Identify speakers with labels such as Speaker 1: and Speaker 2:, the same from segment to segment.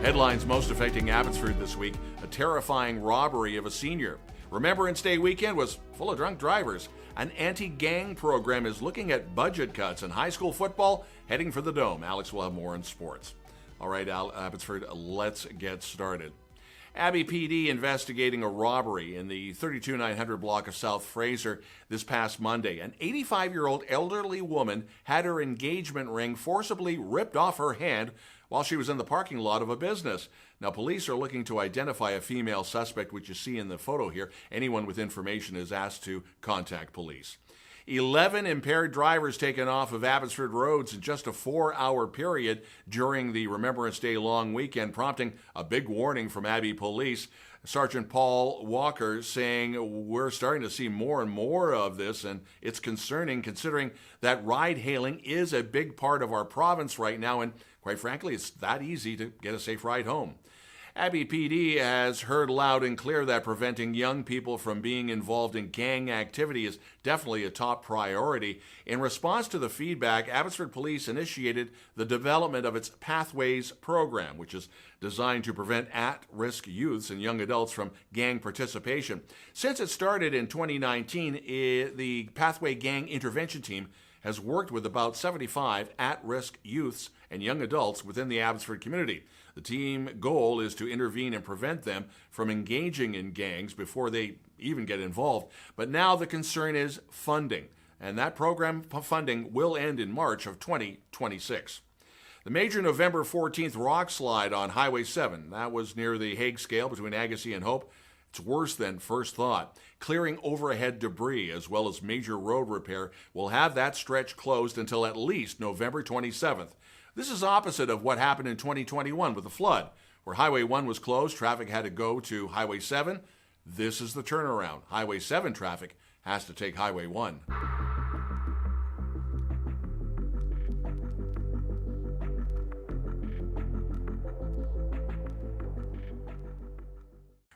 Speaker 1: Headlines most affecting Abbotsford this week: a terrifying robbery of a senior. Remembrance Day weekend was full of drunk drivers. An anti-gang program is looking at budget cuts, and high school football heading for the Dome. Alex will have more on sports. All right, Abbotsford, let's get started. Abbey PD investigating a robbery in the 32900 block of South Fraser this past Monday. An 85-year-old elderly woman had her engagement ring forcibly ripped off her hand while she was in the parking lot of a business. Now, police are looking to identify a female suspect, which you see in the photo here. Anyone with information is asked to contact police. 11 impaired drivers taken off of Abbotsford roads in just a 4-hour period during the Remembrance Day long weekend, prompting a big warning from Abbey Police. Sergeant Paul Walker saying, we're starting to see more and more of this, and it's concerning considering that ride-hailing is a big part of our province right now, and quite frankly, it's that easy to get a safe ride home. Abbey PD has heard loud and clear that preventing young people from being involved in gang activity is definitely a top priority. In response to the feedback, Abbotsford Police initiated the development of its Pathways program, which is designed to prevent at-risk youths and young adults from gang participation. Since it started in 2019, the Pathway Gang Intervention Team has worked with about 75 at-risk youths and young adults within the Abbotsford community. The team goal is to intervene and prevent them from engaging in gangs before they even get involved. But now the concern is funding, and that program funding will end in March of 2026. The major November 14th rock slide on Highway 7, that was near the Hague Scale between Agassiz and Hope. It's worse than first thought. Clearing overhead debris as well as major road repair will have that stretch closed until at least November 27th. This is opposite of what happened in 2021 with the flood, where Highway 1 was closed, traffic had to go to Highway 7. This is the turnaround. Highway 7 traffic has to take Highway 1.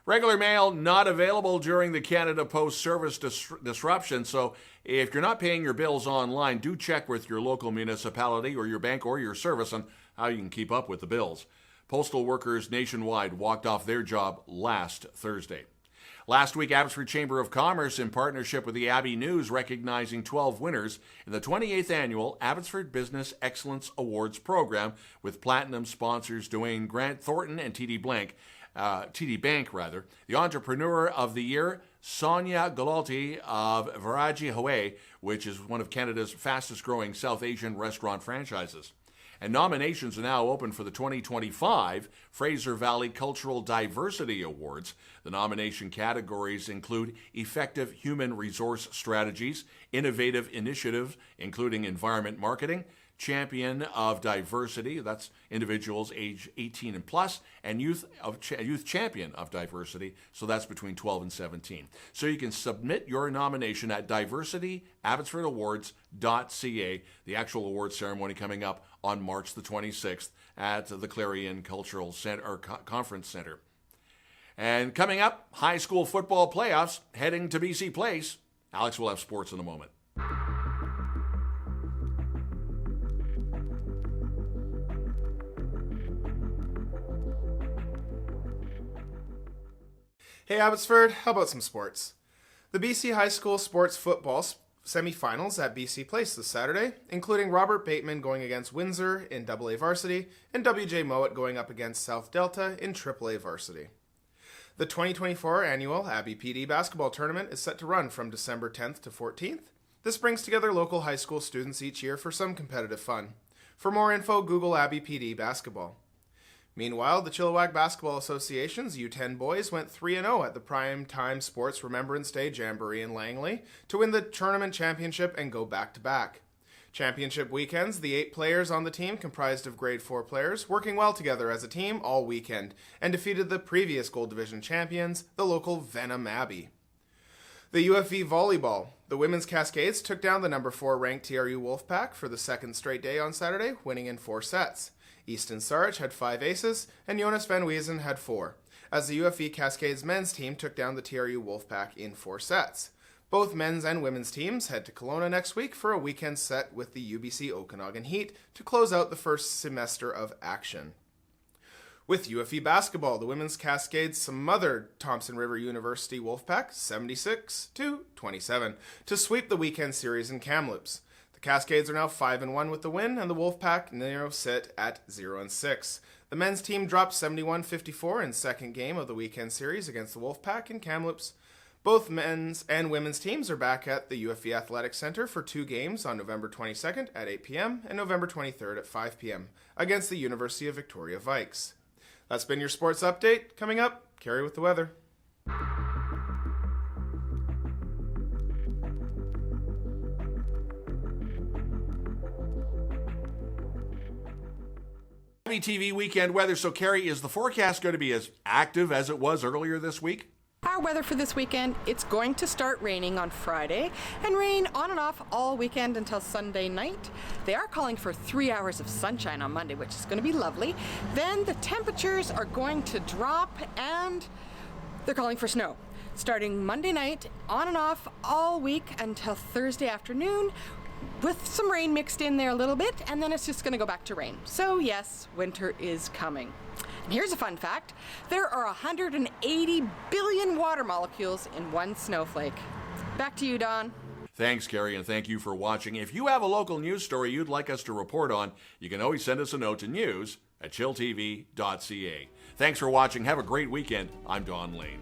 Speaker 1: Regular mail not available during the Canada Post service disruption, so if you're not paying your bills online, do check with your local municipality or your bank or your service on how you can keep up with the bills. Postal workers nationwide walked off their job last Thursday. Last week, Abbotsford Chamber of Commerce, in partnership with the Abbey News, recognizing 12 winners in the 28th annual Abbotsford Business Excellence Awards program, with platinum sponsors Dwayne Grant Thornton and TD Bank. The Entrepreneur of the Year, Sonia Galalti of Viraji Hawaii, which is one of Canada's fastest growing South Asian restaurant franchises. And nominations are now open for the 2025 Fraser Valley Cultural Diversity Awards. The nomination categories include Effective Human Resource Strategies, Innovative Initiative, including Environment Marketing, Champion of Diversity, that's individuals age 18 and plus, and Youth Champion of Diversity, so that's between 12 and 17. So you can submit your nomination at diversityabbotsfordawards.ca. The actual awards ceremony coming up on March the 26th at the Clarion Cultural Center, or Conference Center. And coming up, high school football playoffs heading to BC Place. Alex will have sports in a moment.
Speaker 2: Hey Abbotsford, how about some sports? The BC High School Sports Football semi-finals at BC Place this Saturday, including Robert Bateman going against Windsor in AA Varsity and WJ Mowat going up against South Delta in AAA Varsity. The 2024 annual Abbey PD basketball tournament is set to run from December 10th to 14th. This brings together local high school students each year for some competitive fun. For more info, Google Abbey PD basketball. Meanwhile, the Chilliwack Basketball Association's U10 boys went 3-0 at the Prime Time Sports Remembrance Day Jamboree in Langley to win the tournament championship and go back-to-back. Championship weekends, the 8 players on the team, comprised of grade 4 players, working well together as a team all weekend, and defeated the previous Gold Division champions, the local Venom Abbey. The UFV Volleyball. The women's Cascades took down the number 4 ranked TRU Wolfpack for the second straight day on Saturday, winning in 4 sets. Easton Sarge had 5 aces, and Jonas Van Weesen had 4, as the UFV Cascades men's team took down the TRU Wolfpack in 4 sets. Both men's and women's teams head to Kelowna next week for a weekend set with the UBC Okanagan Heat to close out the first semester of action. With UFE basketball, the women's Cascades smothered Thompson River University Wolfpack 76-27 to sweep the weekend series in Kamloops. The Cascades are now 5-1 with the win, and the Wolfpack now sit at 0-6. The men's team dropped 71-54 in second game of the weekend series against the Wolfpack in Kamloops. Both men's and women's teams are back at the UFE Athletic Center for 2 games on November 22nd at 8 p.m. and November 23rd at 5 p.m. against the University of Victoria Vikes. That's been your sports update. Coming up, Cari with the weather.
Speaker 1: abbyTV weekend weather. So, Cari, is the forecast going to be as active as it was earlier this week?
Speaker 3: Our weather for this weekend, it's going to start raining on Friday and rain on and off all weekend until Sunday night. They are calling for 3 hours of sunshine on Monday, which is going to be lovely. Then the temperatures are going to drop and they're calling for snow. Starting Monday night, on and off all week until Thursday afternoon, with some rain mixed in there a little bit, and then it's just going to go back to rain. So yes, winter is coming. And here's a fun fact. There are 180 billion water molecules in one snowflake. Back to you, Don.
Speaker 1: Thanks, Cari, and thank you for watching. If you have a local news story you'd like us to report on, you can always send us a note to news@chilltv.ca. Thanks for watching. Have a great weekend. I'm Don Lehn.